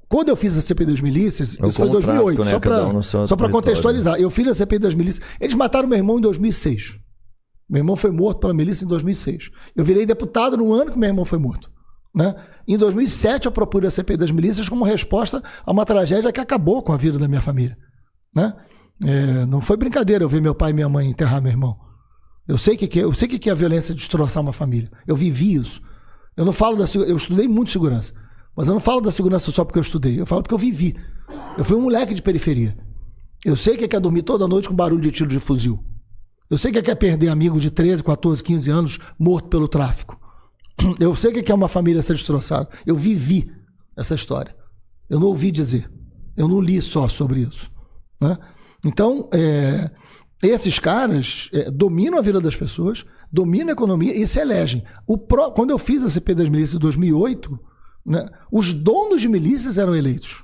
quando eu fiz a CPI das milícias, isso foi em 2008, né? Só para contextualizar. Eu fiz a CPI das milícias. Eles mataram meu irmão em 2006. Meu irmão foi morto pela milícia em 2006. Eu virei deputado no ano que meu irmão foi morto. Né? Em 2007, eu propus a CPI das milícias como resposta a uma tragédia que acabou com a vida da minha família. Né? Não foi brincadeira eu ver meu pai e minha mãe enterrar meu irmão. Eu sei que é a violência destroçar uma família. Eu vivi isso. Eu não falo eu estudei muito segurança, mas eu não falo da segurança só porque eu estudei. Eu falo porque eu vivi. Eu fui um moleque de periferia. Eu sei que é dormir toda noite com barulho de tiro de fuzil. Eu sei que é perder amigo de 13, 14, 15 anos morto pelo tráfico. Eu sei que é uma família ser destroçada. Eu vivi essa história. Eu não ouvi dizer. Eu não li só sobre isso. Né? Então, esses caras dominam a vida das pessoas, dominam a economia e se elegem. Quando eu fiz a CPI das milícias em 2008, né, os donos de milícias eram eleitos.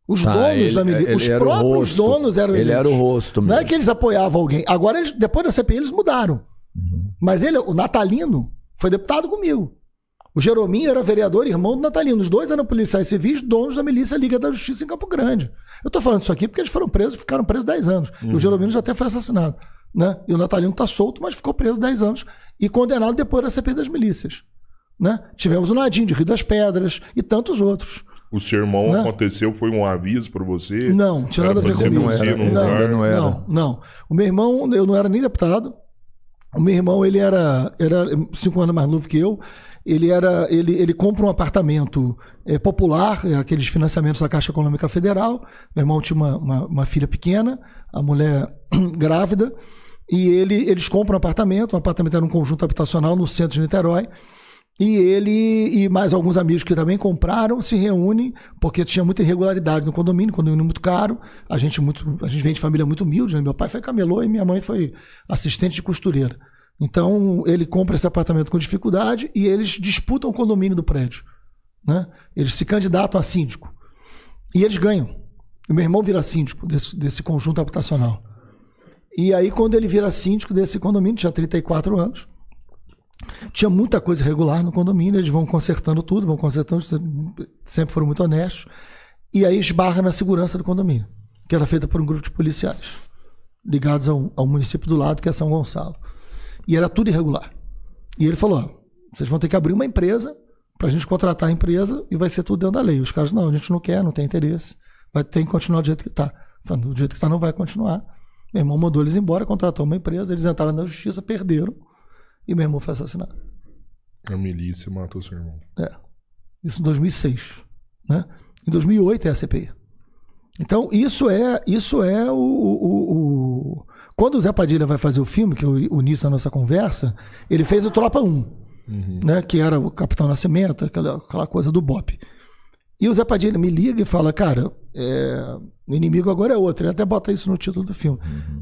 Os donos da milícia, os próprios donos eram eleitos. Ele era o rosto mesmo. Não é que eles apoiavam alguém. Agora, depois da CPI, eles mudaram. Mas o Natalino, foi deputado comigo. O Jerominho era vereador, irmão do Natalino. Os dois eram policiais civis, donos da milícia Liga da Justiça em Campo Grande. Eu estou falando isso aqui porque eles ficaram presos 10 anos. E o Jerominho já até foi assassinado. Né? E o Natalino está solto, mas ficou preso 10 anos e condenado depois da CPI das milícias. Né? Tivemos o Nadinho de Rio das Pedras e tantos outros. O seu irmão aconteceu, foi um aviso para você? Não, tinha nada a ver comigo. Não. O meu irmão, eu não era nem deputado. O meu irmão, ele era 5 anos mais novo que eu. Ele compra um apartamento popular, aqueles financiamentos da Caixa Econômica Federal. Meu irmão tinha uma filha pequena, a mulher grávida, e eles compram um apartamento. O apartamento era um conjunto habitacional no centro de Niterói. E ele e mais alguns amigos que também compraram se reúnem, porque tinha muita irregularidade no condomínio muito caro. A gente vem de família muito humilde, né? Meu pai foi camelô e minha mãe foi assistente de costureira. Então, ele compra esse apartamento com dificuldade e eles disputam o condomínio do prédio. Né? Eles se candidatam a síndico. E eles ganham. O meu irmão vira síndico desse conjunto habitacional. E aí, quando ele vira síndico desse condomínio, tinha 34 anos, tinha muita coisa irregular no condomínio, eles vão consertando tudo, sempre foram muito honestos, e aí esbarra na segurança do condomínio, que era feita por um grupo de policiais, ligados ao município do lado, que é São Gonçalo. E era tudo irregular. E ele falou, vocês vão ter que abrir uma empresa para a gente contratar a empresa e vai ser tudo dentro da lei. Os caras, não, a gente não quer, não tem interesse, vai ter que continuar do jeito que está. Do jeito que está não vai continuar. Meu irmão mandou eles embora, contratou uma empresa, eles entraram na justiça, perderam, e meu irmão foi assassinado. A milícia matou seu irmão. Isso em 2006. Né? Em 2008 é a CPI. Então, isso é o... Quando o Zé Padilha vai fazer o filme, que é o início da nossa conversa, ele fez o Tropa 1, né? Que era o Capitão Nascimento, aquela coisa do BOPE. E o Zé Padilha me liga e fala, cara, o inimigo agora é outro. Ele até bota isso no título do filme.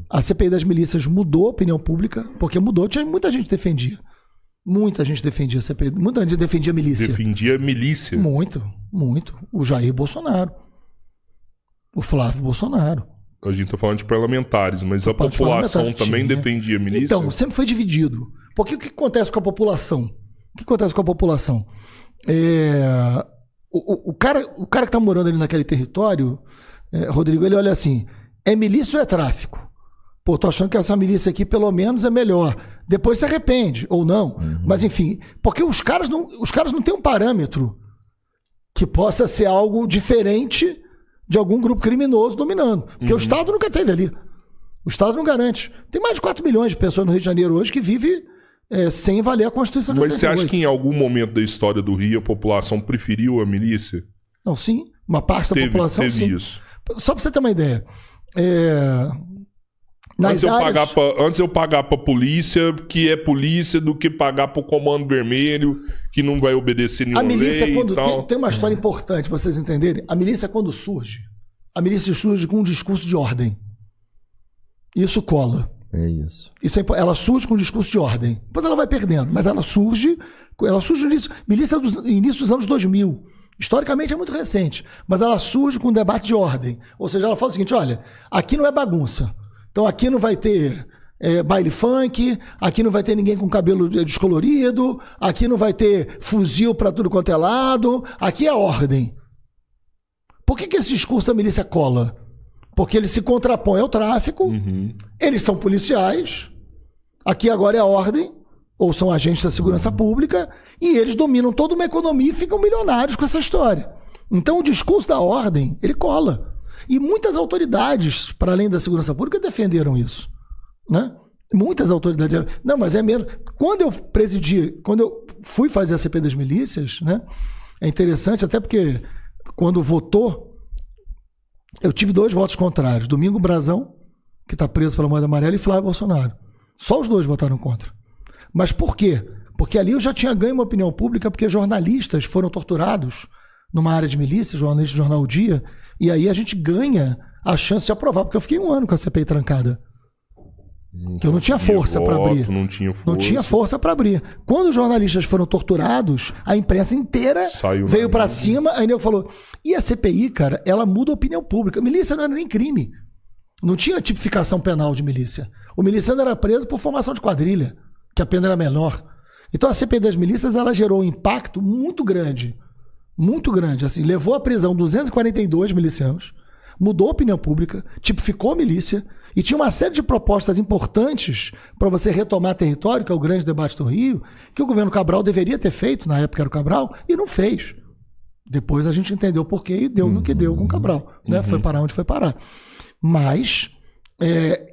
A CPI das milícias mudou a opinião pública, porque mudou, muita gente defendia. Muita gente defendia a CPI, muita gente defendia a milícia. Defendia a milícia? Muito. O Jair Bolsonaro. O Flávio Bolsonaro. A gente tá falando de parlamentares, mas a população também defendia a milícia? Então, sempre foi dividido. Porque o que acontece com a população? O cara que tá morando ali naquele território, Rodrigo, ele olha assim, é milícia ou é tráfico? Pô, tô achando que essa milícia aqui pelo menos é melhor. Depois se arrepende, ou não. Mas enfim, porque os caras não têm um parâmetro que possa ser algo diferente de algum grupo criminoso dominando. Porque o Estado nunca teve ali. O Estado não garante. Tem mais de 4 milhões de pessoas no Rio de Janeiro hoje que vivem sem valer a Constituição de 88. Mas você acha que em algum momento da história do Rio a população preferiu a milícia? Não, sim. Uma parte da população, teve sim. Isso. Só para você ter uma ideia. Antes eu pagar pra polícia, que é polícia, do que pagar pro Comando Vermelho, que não vai obedecer nenhuma lei. A milícia, quando tem uma história importante, vocês entenderem. A milícia, quando surge, com um discurso de ordem. Isso cola. É isso. Ela surge com um discurso de ordem. Depois ela vai perdendo, mas ela surge no início. Milícia início dos anos 2000. Historicamente é muito recente, mas ela surge com um debate de ordem. Ou seja, ela fala o seguinte, olha, aqui não é bagunça. Então aqui não vai ter baile funk, aqui não vai ter ninguém com cabelo descolorido, aqui não vai ter fuzil para tudo quanto é lado, aqui é ordem. Por que esse discurso da milícia cola? Porque ele se contrapõe ao tráfico, eles são policiais, aqui agora é a ordem, ou são agentes da segurança pública, e eles dominam toda uma economia e ficam milionários com essa história. Então o discurso da ordem, ele cola. E muitas autoridades, para além da segurança pública, defenderam isso. Né? Muitas autoridades. Não, mas é menos. Quando eu fui fazer a CPI das milícias, né? É interessante, até porque quando votou, eu tive 2 votos contrários. Domingo Brazão, que está preso pela moeda amarela, e Flávio Bolsonaro. Só os 2 votaram contra. Mas por quê? Porque ali eu já tinha ganho uma opinião pública, porque jornalistas foram torturados numa área de milícia, jornalista do Jornal O Dia, e aí a gente ganha a chance de aprovar, porque eu fiquei 1 ano com a CPI trancada. Que eu não tinha força para abrir. Não tinha força para abrir. Quando os jornalistas foram torturados, a imprensa inteira veio para cima, aí o nego falou, e a CPI, cara, ela muda a opinião pública. Milícia não era nem crime. Não tinha tipificação penal de milícia. O miliciano era preso por formação de quadrilha, que a pena era menor. Então a CPI das milícias, ela gerou um impacto muito grande. Muito grande. Assim, levou à prisão 242 milicianos, mudou a opinião pública, tipificou a milícia, e tinha uma série de propostas importantes para você retomar território, que é o grande debate do Rio, que o governo Cabral deveria ter feito, na época era o Cabral, e não fez. Depois a gente entendeu por quê e deu no que deu com o Cabral. Né? Foi parar onde foi parar. Mas,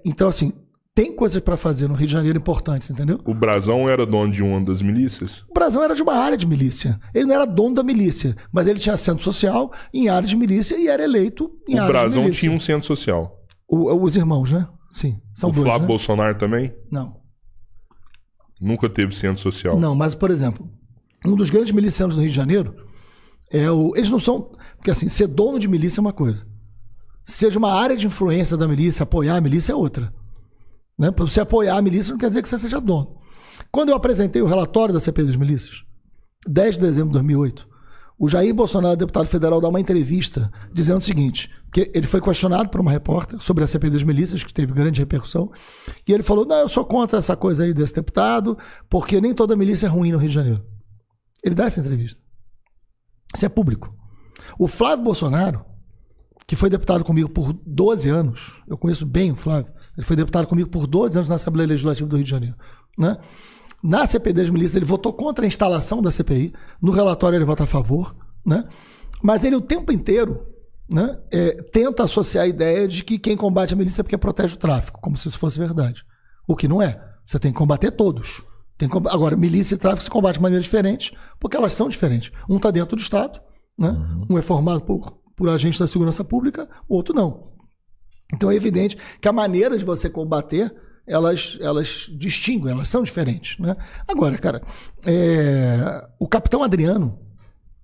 então assim, tem coisas para fazer no Rio de Janeiro importantes, entendeu? O Brazão era dono de uma das milícias? O Brazão era de uma área de milícia. Ele não era dono da milícia, mas ele tinha centro social em área de milícia e era eleito em área de milícia. O Brazão tinha um centro social? Os irmãos, né? Sim, são 2, Flávio né? Bolsonaro também? Não. Nunca teve centro social? Não, mas, por exemplo, um dos grandes milicianos do Rio de Janeiro eles não são... Porque, assim, ser dono de milícia é uma coisa. Ser de uma área de influência da milícia, apoiar a milícia é outra. Né? Para você apoiar a milícia não quer dizer que você seja dono. Quando eu apresentei o relatório da CPI das milícias, 10 de dezembro de 2008, o Jair Bolsonaro, deputado federal, dá uma entrevista dizendo o seguinte, que ele foi questionado por uma repórter sobre a CPI das milícias, que teve grande repercussão, e ele falou, não, eu sou contra essa coisa aí desse deputado, porque nem toda milícia é ruim no Rio de Janeiro. Ele dá essa entrevista. Isso é público. O Flávio Bolsonaro, que foi deputado comigo por 12 anos, eu conheço bem o Flávio, ele foi deputado comigo por 12 anos na Assembleia Legislativa do Rio de Janeiro, né? Na CPI das milícias, ele votou contra a instalação da CPI. No relatório, ele vota a favor. Né? Mas ele, o tempo inteiro, né, tenta associar a ideia de que quem combate a milícia é porque protege o tráfico, como se isso fosse verdade. O que não é. Você tem que combater todos. Agora, milícia e tráfico se combate de maneira diferente, porque elas são diferentes. Um está dentro do Estado, né? Um é formado por agentes da segurança pública, o outro não. Então é evidente que a maneira de você combater... Elas distinguem, elas são diferentes. Né? Agora, cara, o Capitão Adriano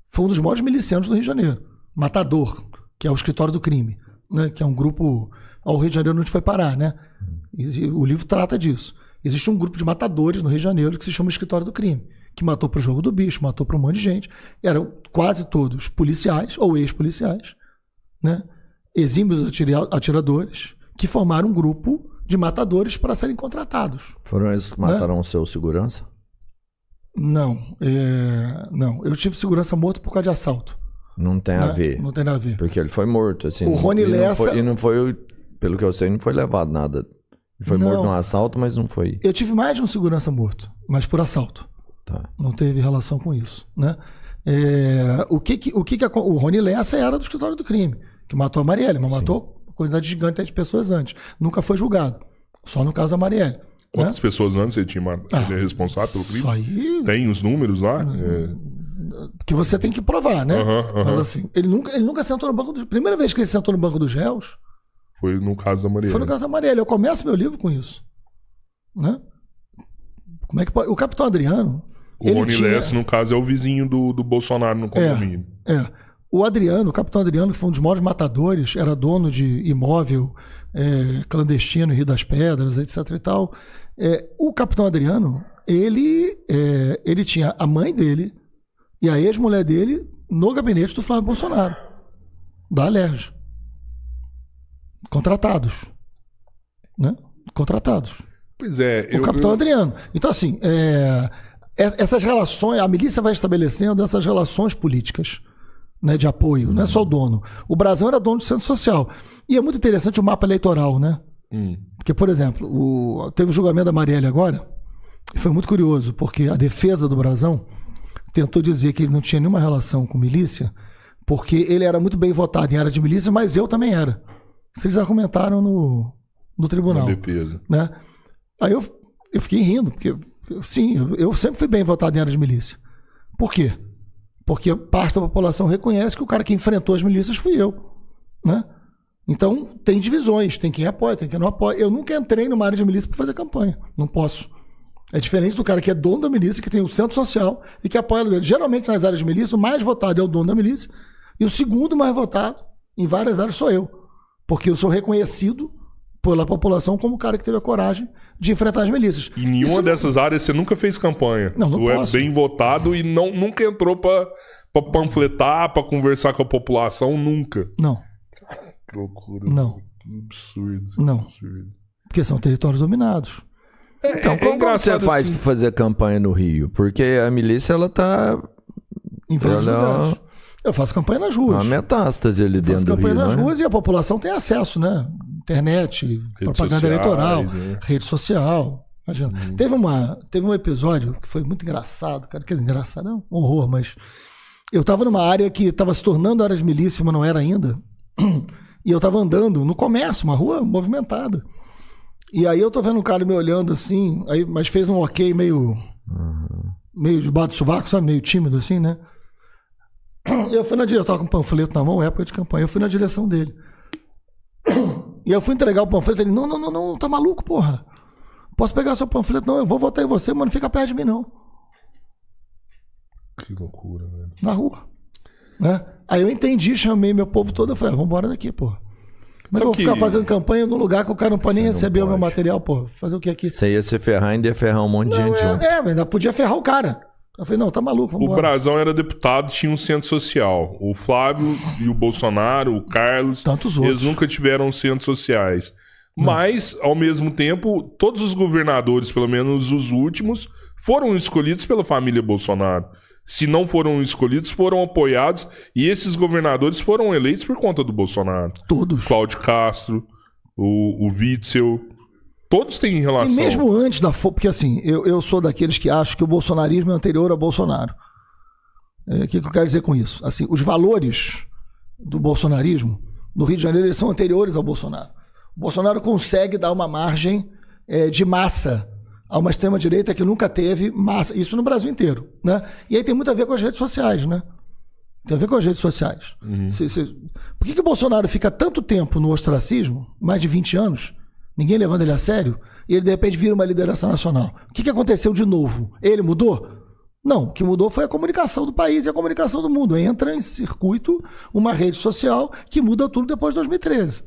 foi um dos maiores milicianos do Rio de Janeiro. Matador, que é o escritório do crime, né? Que é um grupo ao Rio de Janeiro onde foi parar. Né? E o livro trata disso. Existe um grupo de matadores no Rio de Janeiro que se chama Escritório do Crime, que matou para o Jogo do Bicho, matou para um monte de gente. Eram quase todos policiais ou ex-policiais, né? Exímios atiradores, que formaram um grupo de matadores para serem contratados. Foram eles que mataram o seu segurança? Não. Não. Eu tive segurança morto por causa de assalto. Não tem a ver. Não tem nada a ver. Porque ele foi morto. Assim, o Rony Lessa... E não foi, pelo que eu sei, não foi levado nada. Ele foi morto num assalto, mas não foi... Eu tive mais de um segurança morto, mas por assalto. Tá. Não teve relação com isso. Né? O Rony Lessa era do escritório do crime, que matou a Marielle, mas matou... quantidade gigante de pessoas antes. Nunca foi julgado. Só no caso da Marielle. Quantas pessoas antes ele é responsável pelo crime? Aí... Tem os números lá? Que você tem que provar, né? Mas assim, ele nunca sentou no banco do... Primeira vez que ele sentou no banco dos réus... Foi no caso da Marielle. Foi no caso da Marielle. Eu começo meu livro com isso. Né? Como é que pode... O Capitão Adriano... O Rony Lessa, no caso, é o vizinho do Bolsonaro no condomínio. O Adriano, o Capitão Adriano, que foi um dos maiores matadores, era dono de imóvel clandestino em Rio das Pedras, etc e tal. O Capitão Adriano, ele tinha a mãe dele e a ex-mulher dele no gabinete do Flávio Bolsonaro, da Alerj. Contratados. Né? Contratados. Pois é. O Capitão Adriano. Então, assim, essas relações, a milícia vai estabelecendo essas relações políticas. né, de apoio, não é só o dono. O Brasão era dono do Centro Social. E é muito interessante o mapa eleitoral, né? Porque, por exemplo, teve o julgamento da Marielle agora, e foi muito curioso, porque a defesa do Brasão tentou dizer que ele não tinha nenhuma relação com milícia, porque ele era muito bem votado em área de milícia, mas eu também era. Isso eles argumentaram no tribunal. Na defesa. Né? Aí eu fiquei rindo, porque, sim, eu sempre fui bem votado em área de milícia. Por quê? Porque parte da população reconhece que o cara que enfrentou as milícias fui eu. Né? Então, tem divisões, tem quem apoia, tem quem não apoia. Eu nunca entrei numa área de milícia para fazer campanha. Não posso. É diferente do cara que é dono da milícia, que tem o centro social e que apoia dele. Geralmente, nas áreas de milícia, o mais votado é o dono da milícia e o segundo mais votado, em várias áreas, sou eu. Porque eu sou reconhecido pela população como o cara que teve a coragem de enfrentar as milícias. E nenhuma dessas áreas você nunca fez campanha. Não tu posso. É bem votado e nunca entrou para panfletar, para conversar com a população, nunca. Não. Que loucura. Não. Que absurdo. Não. Absurdo. Porque são territórios dominados. Então, como você faz para fazer campanha no Rio? Porque a milícia, ela tá... Em vários lugares. Eu faço campanha nas ruas. Uma metástase ali dentro do Rio, campanha nas né? ruas e a população tem acesso, né? Internet, propaganda sociais, eleitoral, né? Rede social. Imagina. Teve um episódio que foi muito engraçado, cara. Quer dizer, engraçado é um horror, mas eu tava numa área que estava se tornando área de milícia, mas não era ainda. E eu tava andando no comércio, uma rua movimentada. E aí eu tô vendo um cara me olhando assim, aí, mas fez um ok meio debaixo do sovaco, sabe? Meio tímido assim, né? Eu fui na direção, eu tava com um panfleto na mão, época de campanha, eu fui na direção dele. E eu fui entregar o panfleto, ele, não, tá maluco, porra. Posso pegar seu panfleto? Não, eu vou votar em você, mas não fica perto de mim, não. Que loucura, velho. Na rua. Né? Aí eu entendi, chamei meu povo todo, eu falei, vamos embora daqui, porra. Mas eu vou ficar fazendo campanha num lugar que o cara não pode nem receber o meu material, pô. Fazer o que aqui? Você ia se ferrar, ainda ia ferrar um monte de gente junto. Ainda podia ferrar o cara. Eu falei, não, tá maluco, vamos embora. O Brasão era deputado, tinha um centro social. O Flávio e o Bolsonaro, o Carlos, tantos outros. Eles nunca tiveram centros sociais. Não. Mas, ao mesmo tempo, todos os governadores, pelo menos os últimos, foram escolhidos pela família Bolsonaro. Se não foram escolhidos, foram apoiados. E esses governadores foram eleitos por conta do Bolsonaro. Todos. Cláudio Castro, o Witzel. Todos têm relação. E mesmo antes da... Porque assim, eu sou daqueles que acham que o bolsonarismo é anterior ao Bolsonaro. O que eu quero dizer com isso? Assim, os valores do bolsonarismo no Rio de Janeiro eles são anteriores ao Bolsonaro. O Bolsonaro consegue dar uma margem de massa a uma extrema-direita que nunca teve massa. Isso no Brasil inteiro. Né? E aí tem muito a ver com as redes sociais, né? Tem a ver com as redes sociais. Uhum. Por que o Bolsonaro fica tanto tempo no ostracismo, mais de 20 anos, ninguém levando ele a sério, e ele de repente vira uma liderança nacional? O que aconteceu de novo? Ele mudou? Não, o que mudou foi a comunicação do país e a comunicação do mundo. Entra em circuito uma rede social que muda tudo depois de 2013.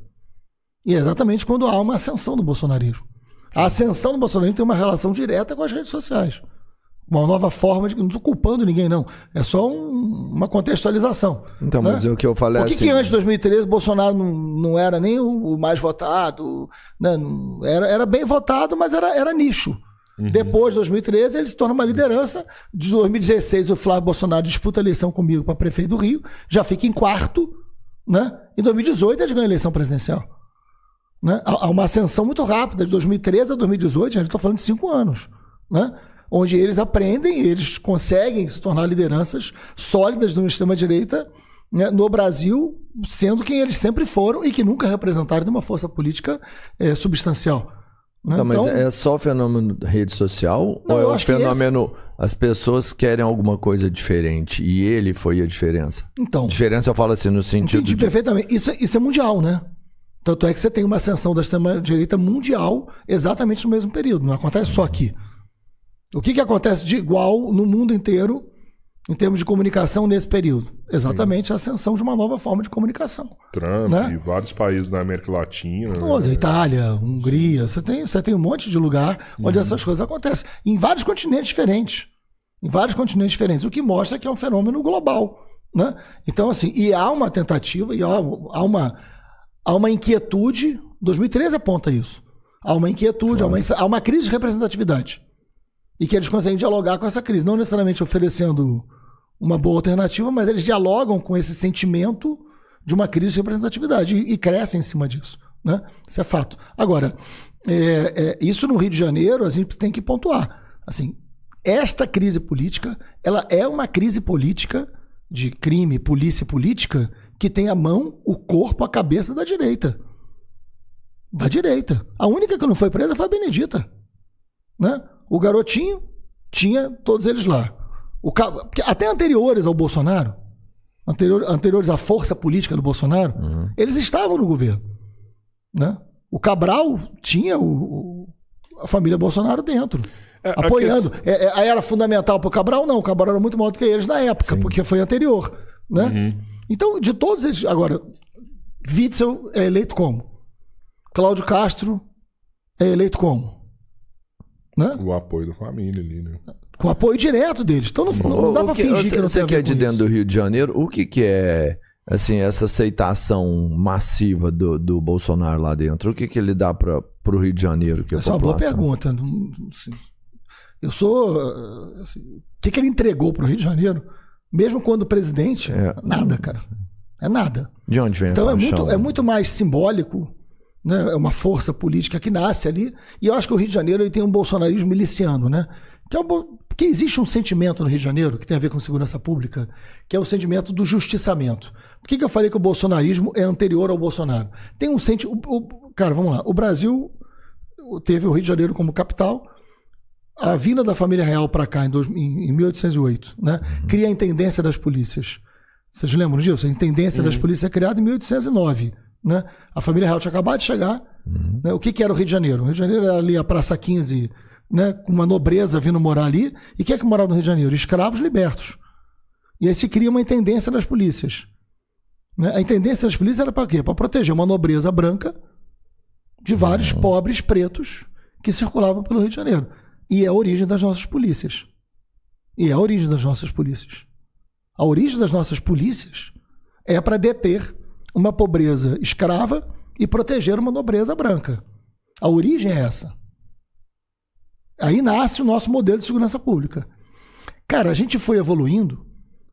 E é exatamente quando há uma ascensão do bolsonarismo. A ascensão do bolsonarismo tem uma relação direta com as redes sociais. Uma nova forma de... Não estou culpando ninguém, não. É só uma contextualização. Então, né? mas o que eu falei Por que antes de 2013 Bolsonaro não era nem o mais votado? Né? Era bem votado, mas era nicho. Uhum. Depois de 2013 ele se torna uma liderança. De 2016 o Flávio Bolsonaro disputa a eleição comigo para prefeito do Rio, já fica em quarto. Né? Em 2018 ele ganha a eleição presidencial. Né? Há uma ascensão muito rápida, de 2013 a 2018, já estou falando de 5 anos. Né? Onde eles aprendem, eles conseguem se tornar lideranças sólidas de uma extrema-direita, né, no Brasil, sendo quem eles sempre foram e que nunca representaram de uma força política substancial. Né? Não, mas é só o fenômeno da rede social? Não, ou é o fenômeno as pessoas querem alguma coisa diferente e ele foi a diferença? Então, diferença eu falo assim no sentido entendi perfeitamente. Isso é mundial, né? Tanto é que você tem uma ascensão da extrema-direita mundial exatamente no mesmo período. Não acontece só aqui. O que acontece de igual no mundo inteiro em termos de comunicação nesse período? Exatamente a ascensão de uma nova forma de comunicação. Trump, né? E vários países da América Latina. Toda, Itália, Hungria, você tem um monte de lugar onde essas coisas acontecem. Em vários continentes diferentes. Em vários continentes diferentes. O que mostra que é um fenômeno global. Né? Então, assim, e há uma tentativa, e há uma inquietude, 2013 aponta isso. Há uma inquietude, há uma crise de representatividade. E que eles conseguem dialogar com essa crise, não necessariamente oferecendo uma boa alternativa, mas eles dialogam com esse sentimento de uma crise de representatividade e crescem em cima disso, né? Isso é fato. Agora, isso no Rio de Janeiro a gente tem que pontuar. Assim, esta crise política, ela é uma crise política de crime, polícia e política que tem a mão, o corpo, a cabeça da direita. Da direita. A única que não foi presa foi a Benedita, né? O garotinho tinha todos eles lá. Até anteriores ao Bolsonaro, anteriores à força política do Bolsonaro, eles estavam no governo, né? O Cabral tinha a família Bolsonaro dentro, apoiando. Aí era fundamental para o Cabral? Não, o Cabral era muito maior do que eles na época, sim, porque foi anterior, né? Então, de todos eles... Agora, Witzel é eleito como? Cláudio Castro é eleito como? Né? O apoio da família ali, né? Com o apoio direto deles. Então não dá pra fingir que não tem a ver com isso. Você que é de dentro do Rio de Janeiro, o que é assim, essa aceitação massiva do Bolsonaro lá dentro? O que ele dá pro Rio de Janeiro? Essa é uma boa pergunta. Assim, eu sou... Assim, o que ele entregou pro Rio de Janeiro? Mesmo quando presidente, nada, cara. É nada. De onde vem então a paixão? É muito mais simbólico, né? É uma força política que nasce ali. E eu acho que o Rio de Janeiro ele tem um bolsonarismo miliciano, né? Que existe um sentimento no Rio de Janeiro que tem a ver com segurança pública, que é o sentimento do justiçamento. Por que eu falei que o bolsonarismo é anterior ao Bolsonaro? Tem um sentimento... Cara, vamos lá. O Brasil teve o Rio de Janeiro como capital. A vinda da família real para cá em 1808, né? Cria a intendência das polícias. Vocês lembram disso? A intendência das polícias é criada em 1809. Né? A família real tinha acabado de chegar. Né? O que era o Rio de Janeiro? O Rio de Janeiro era ali a Praça 15, né? Com uma nobreza vindo morar ali. E quem é que morava no Rio de Janeiro? Escravos libertos. E aí se cria uma intendência das polícias. Né? A intendência das polícias era para quê? Para proteger uma nobreza branca de vários pobres pretos que circulavam pelo Rio de Janeiro. E é a origem das nossas polícias. A origem das nossas polícias é para deter uma pobreza escrava e proteger uma nobreza branca. A origem é essa. Aí nasce o nosso modelo de segurança pública. Cara, a gente foi evoluindo,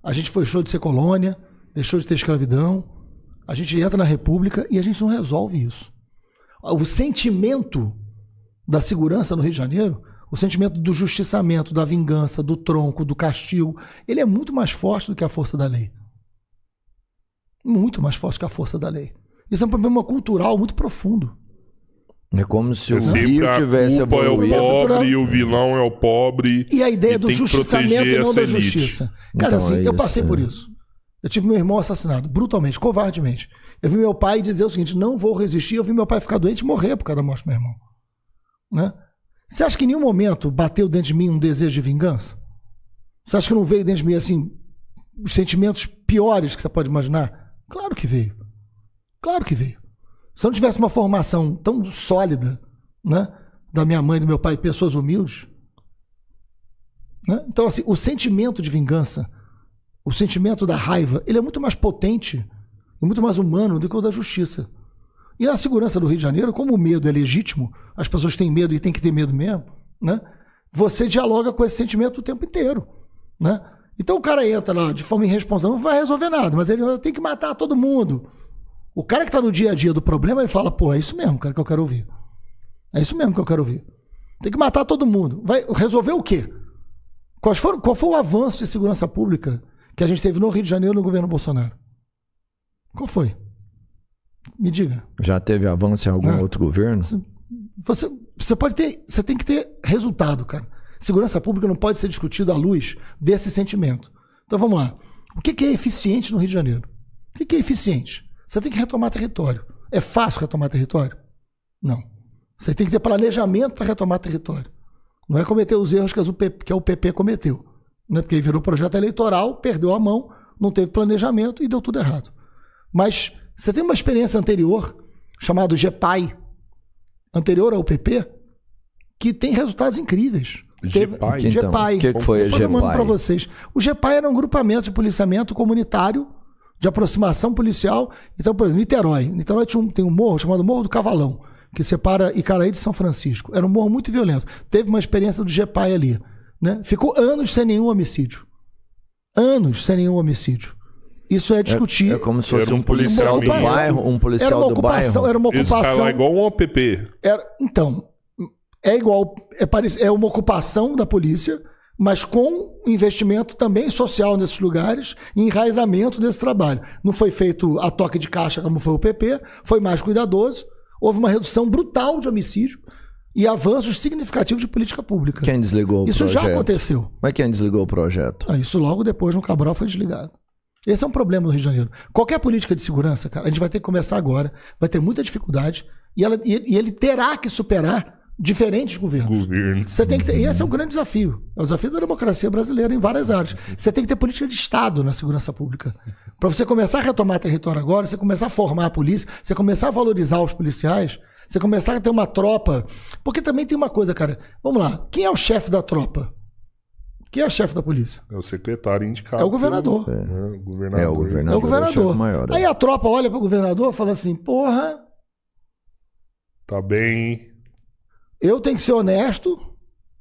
a gente deixou de ser colônia, deixou de ter escravidão, a gente entra na república e a gente não resolve isso. O sentimento da segurança no Rio de Janeiro, o sentimento do justiçamento, da vingança, do tronco, do castigo, ele é muito mais forte do que a força da lei. Muito mais forte que a força da lei. Isso é um problema cultural muito profundo. É como se o Rio tivesse evoluído. É o pobre e o vilão é o pobre. E a ideia do justiçamento e não da justiça. Cara, então, assim, eu passei por isso. Eu tive meu irmão assassinado, brutalmente, covardemente. Eu vi meu pai dizer o seguinte, não vou resistir. Eu vi meu pai ficar doente e morrer por causa da morte do meu irmão. Né? Você acha que em nenhum momento bateu dentro de mim um desejo de vingança? Você acha que não veio dentro de mim, assim, os sentimentos piores que você pode imaginar? Claro que veio. Claro que veio. Se eu não tivesse uma formação tão sólida, né, da minha mãe e do meu pai, pessoas humildes, né? Então, assim, o sentimento de vingança, o sentimento da raiva, ele é muito mais potente e muito mais humano do que o da justiça. E na segurança do Rio de Janeiro, como o medo é legítimo, as pessoas têm medo e têm que ter medo mesmo, né? Você dialoga com esse sentimento o tempo inteiro, né? Então o cara entra lá de forma irresponsável, não vai resolver nada, mas ele tem que matar todo mundo. O cara que está no dia a dia do problema, ele fala, pô, é isso mesmo, cara, que eu quero ouvir. É isso mesmo que eu quero ouvir. Tem que matar todo mundo. Vai resolver o quê? Qual foi o avanço de segurança pública que a gente teve no Rio de Janeiro no governo Bolsonaro? Qual foi? Me diga. Já teve avanço em algum outro governo? Você tem que ter resultado, cara. Segurança pública não pode ser discutido à luz desse sentimento. Então vamos lá. O que é eficiente no Rio de Janeiro? O que é eficiente? Você tem que retomar território. É fácil retomar território? Não. Você tem que ter planejamento para retomar território. Não é cometer os erros que o PP cometeu. Né? Porque virou projeto eleitoral, perdeu a mão, não teve planejamento e deu tudo errado. Mas você tem uma experiência anterior, chamado GEPAI, anterior ao PP, que tem resultados incríveis. GEPAI? GEPAI. O que foi a GEPAI? Para vocês. O GEPAI era um grupamento de policiamento comunitário, de aproximação policial. Então, por exemplo, Niterói tem um morro chamado Morro do Cavalão, que separa Icaraí de São Francisco. Era um morro muito violento. Teve uma experiência do GEPAI ali. Né? Ficou anos sem nenhum homicídio. anos sem nenhum homicídio. Isso é discutir. É como se fosse um policial do bairro, um policial do bairro. Era uma ocupação. É igual um OPP. Então, é igual, é uma ocupação da polícia, mas com investimento também social nesses lugares e enraizamento desse trabalho. Não foi feito a toque de caixa como foi o PP, foi mais cuidadoso, houve uma redução brutal de homicídio e avanços significativos de política pública. Quem desligou o projeto? Isso já aconteceu. Mas quem desligou o projeto? Isso logo depois no Cabral foi desligado. Esse é um problema no Rio de Janeiro. Qualquer política de segurança, cara, a gente vai ter que começar agora, vai ter muita dificuldade e ele terá que superar diferentes governos. Você tem que ter, e esse é um grande desafio. É o desafio da democracia brasileira em várias áreas. Você tem que ter política de Estado na segurança pública. Para você começar a retomar território agora, você começar a formar a polícia, você começar a valorizar os policiais, você começar a ter uma tropa. Porque também tem uma coisa, cara. Vamos lá. Quem é o chefe da tropa? Quem é o chefe da polícia? É o secretário indicado. É o governador. O governador. É o governador. É o governador. Maior, Aí a tropa olha para o governador e fala assim, porra... Tá bem... Eu tenho que ser honesto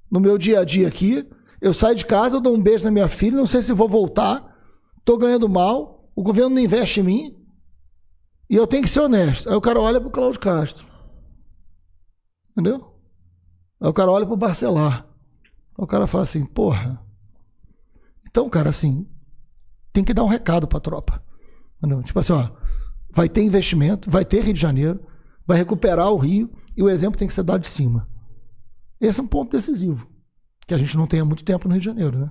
no meu dia a dia aqui. Eu saio de casa, eu dou um beijo na minha filha, não sei se vou voltar. Tô ganhando mal, o governo não investe em mim. E eu tenho que ser honesto. Aí o cara olha pro Cláudio Castro. Entendeu? Aí o cara olha pro Barcelar. Aí o cara fala assim, porra. Então, cara, assim, tem que dar um recado pra tropa. Entendeu? Tipo assim, ó, vai ter investimento, vai ter Rio de Janeiro, vai recuperar o Rio e o exemplo tem que ser dado de cima. Esse é um ponto decisivo, que a gente não tem há muito tempo no Rio de Janeiro, né?